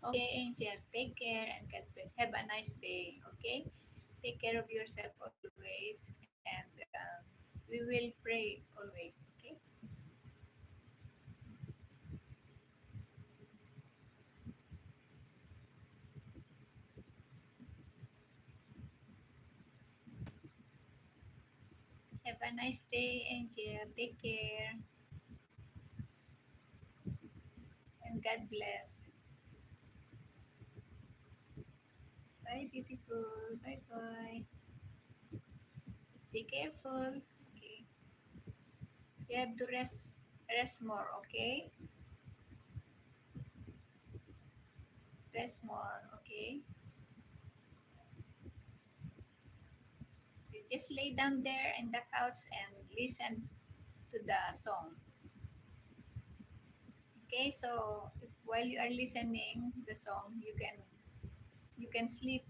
Okay, Angel, take care and God bless. Have a nice day. Okay, take care of yourself always, and we will pray always. Okay. Have a nice day, Angel. Take care and God bless. Bye, beautiful. Bye bye. Be careful. Okay. You have to rest more. Okay. Rest more. Okay. You just lay down there in the couch and listen to the song. Okay. So while you are listening the song, you can sleep